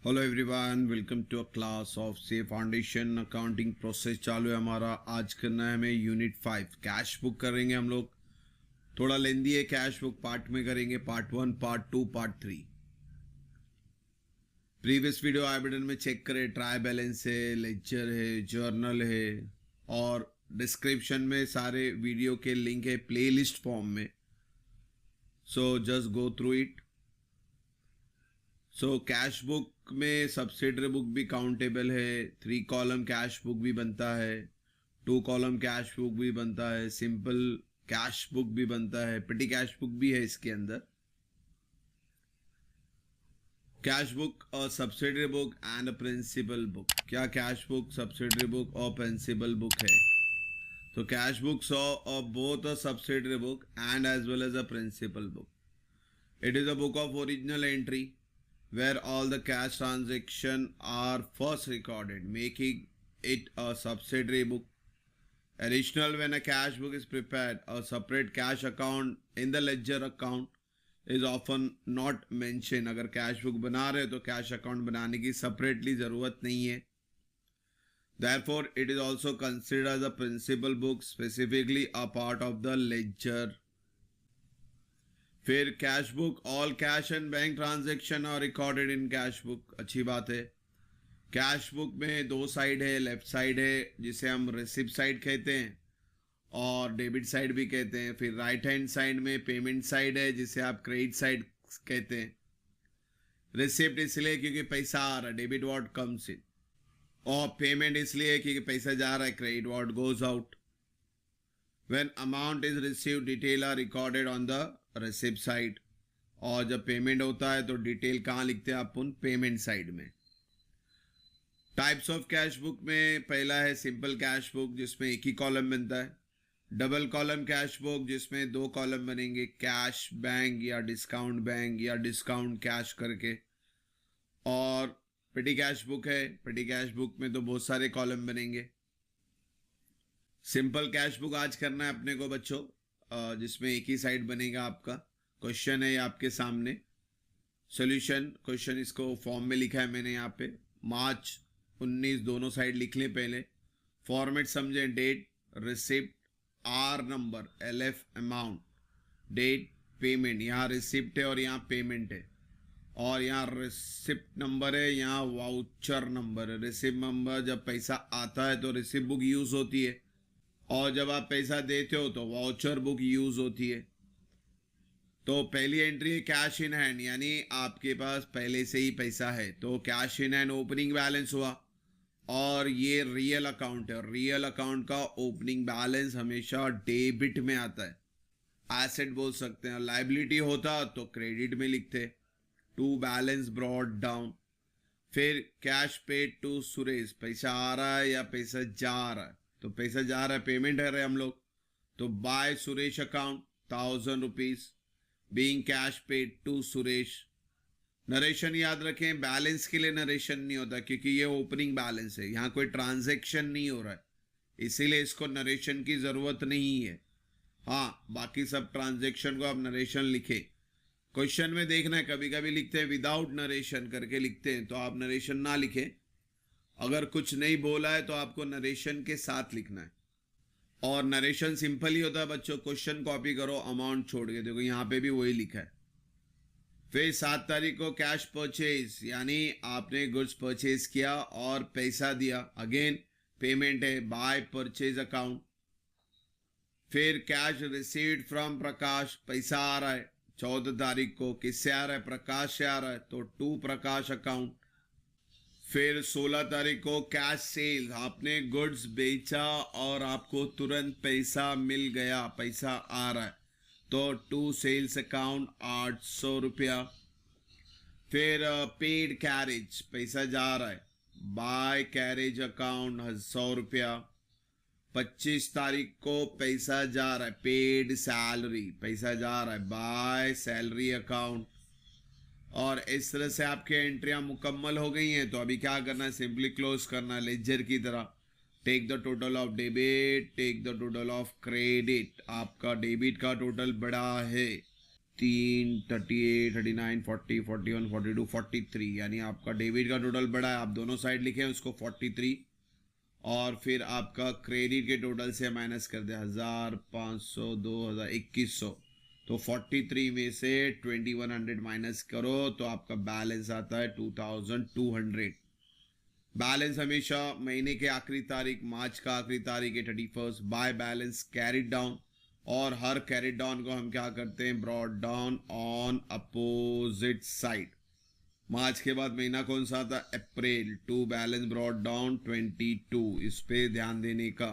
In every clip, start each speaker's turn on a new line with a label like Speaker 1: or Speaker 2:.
Speaker 1: Hello everyone, welcome to a class of C foundation accounting process. चालू है हमारा। आज करना है हमें यूनिट 5 कैश बुक करेंगे हम लोग। थोड़ा लेंदी है कैश बुक, पार्ट में करेंगे, part 1, part 2, part 3। Previous video आई बटन में चेक करें। ट्राई बैलेंस है, लेक्चर है, जर्नल है और डिस्क्रिप्शन में सारे वीडियो के लिंक है प्लेलिस्ट फॉर्म में। So just go through it. So cash book में सब्सिडरी बुक भी काउंटेबल है, 3 कॉलम कैश बुक भी बनता है, 2 कॉलम कैश बुक भी बनता है, सिंपल कैश बुक भी बनता है, पेटी कैश बुक भी है इसके अंदर। कैश बुक और subsidiary book and principal book. क्या कैश बुक, सब्सिडरी बुक और प्रिंसिपल बुक है? तो कैश बुक सॉ और both a subsidiary book and as well as a principal book. It is a book of original entry where all the cash transactions are first recorded, making it a subsidiary book. Additional, when a cash book is prepared, a separate cash account in the ledger account is often not mentioned. अगर cash book बना रहे हो तो cash account बनाने की separately ज़रूरत नहीं है। Therefore, it is also considered as a principal book, specifically a part of the ledger. फिर cash book, all cash and bank transaction are recorded in cash book. अच्छी बात है। कैश बुक में 2 साइड है। Left side है जिसे हम receipt side कहते हैं और डेबिट साइड भी कहते हैं। फिर राइट हैंड साइड में पेमेंट साइड है जिसे आप क्रेडिट साइड कहते हैं। रिसिप्ट इसलिए क्योंकि पैसा आ रहा है, डेबिट व्हाट कम्स इन, और पेमेंट इसलिए क्योंकि पैसा जा रहा है, credit what goes out. When amount is received, detail are recorded on the receipt side. और जब पेमेंट होता है तो डिटेल कहाँ लिखते हैं अपन? पेमेंट साइड में। टाइप्स ऑफ कैश बुक में पहला है सिंपल कैश बुक जिसमें एक ही कॉलम बनता है। डबल कॉलम कैश बुक जिसमें 2 कॉलम बनेंगे, कैश बैंक या डिस्काउंट बैंक या डिस्काउंट कैश करके। और पेटी कैश बुक है। पेटी कैश बुक में तो बहुत सारे कॉलम बनेंगे। सिंपल कैश बुक आज करना है अपने को बच्चों, जिसमें एक ही साइड बनेगा आपका। क्वेश्चन है आपके सामने, सॉल्यूशन क्वेश्चन इसको फॉर्म में लिखा है मैंने यहाँ पे। मार्च 19 दोनों साइड लिख लें पहले। फॉर्मेट समझें। Date, receipt, R number, LF amount, date, payment. यहाँ रिसिप्ट है और यहाँ पेमेंट है, और यहाँ रिसिप्ट नंबर है, यहाँ वाउचर नंबर है। रिसिप्ट नंबर जब पैसा आता है तो रिसिप्ट बुक यूज होती है, और जब आप पैसा देते हो तो वाउचर बुक यूज होती है। तो पहली एंट्री है कैश इन हैंड, यानी आपके पास पहले से ही पैसा है, तो cash in hand opening balance हुआ। और ये रियल अकाउंट है, और रियल अकाउंट का ओपनिंग बैलेंस हमेशा डेबिट में आता है। एसेट बोल सकते हैं। लाइबिलिटी होता तो क्रेडिट में लिखते। To balance brought down. फिर कैश पेड टू सुरेश, पैसा आ रहा है या पैसा जा रहा है? तो पैसा जा रहा है, पेमेंट है रहे हम लोग, तो by Suresh account 1000 rupees being cash paid to Suresh. Narration याद रखें, बैलेंस के लिए नरेशन नहीं होता क्योंकि ये ओपनिंग बैलेंस है, यहाँ कोई ट्रांजैक्शन नहीं हो रहा है, इसीलिए इसको नरेशन की जरूरत नहीं है। हाँ, बाकी सब ट्रांजैक्शन को आप नरेशन लिखे। क्वेश्चन में देखना है कभी कभी लिखते हैं विदाउट नरेशन करके लिखते हैं, तो आप नरेशन ना लिखें। अगर कुछ नहीं बोला है तो आपको नरेशन के साथ लिखना है, और नरेशन सिंपल ही होता है बच्चों। क्वेश्चन कॉपी करो, अमाउंट छोड़ के, देखो यहाँ पे भी वही लिखा है। फिर 7 तारीख को कैश परचेज, यानी आपने गुड्स परचेज किया और पैसा दिया, अगेन पेमेंट है, बाय परचेज अकाउंट। फिर कैश रिसीव्ड फ्रॉम प्रकाश, पैसा आ रहा है 14 तारीख को, किससे आ रहा है? प्रकाश से आ रहा है, तो टू प्रकाश अकाउंट। फिर 16 तारीख को कैश सेल, आपने गुड्स बेचा और आपको तुरंत पैसा मिल गया, पैसा आ रहा है, तो टू सेल्स अकाउंट 800 रुपया। फिर पेड कैरेज, पैसा जा रहा है, बाय कैरेज अकाउंट 100 रुपया। 25 तारीख को पैसा जा रहा है, पेड सैलरी, पैसा जा रहा है, बाय सैलरी अकाउंट। और इस तरह से आपके एंट्रियां मुकम्मल हो गई हैं। तो अभी क्या करना है? सिंपली क्लोज करना है लेजर की तरह। Take the total of debit, take the total of credit. आपका डेबिट का टोटल बड़ा है, 38, 39, 40, 41, 42, 43, यानी आपका डेबिट का टोटल बढ़ा है, आप दोनों साइड लिखे हैं उसको 43, और फिर आपका क्रेडिट के टोटल से माइनस कर दे 1000, 500, 2000, 2100, तो 43 में से 2100 माइनस करो तो आपका बैलेंस आता है 2200। बैलेंस हमेशा महीने के आखिरी तारीख, मार्च का आखिरी तारीख है 31st, by balance carried down, और हर कैरिड डाउन को हम क्या करते हैं, brought down on opposite side. March के बाद महीना कौन सा था, April, to balance brought down 22, इस पे ध्यान देने का।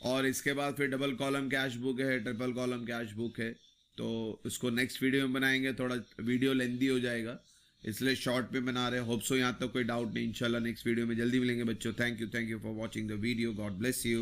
Speaker 1: और इसके बाद फिर डबल कॉलम कैश बुक है, ट्रिपल कॉलम कैश बुक है, तो उसको नेक्स्ट वीडियो में बनाएंगे, थोड़ा वीडियो लेंदी हो जाएगा इसलिए शॉर्ट में बना रहे। होप सो यहाँ तक कोई डाउट नहीं, इंशाल्लाह नेक्स्ट वीडियो में जल्दी मिलेंगे बच्चों। Thank you for watching the video, God bless you.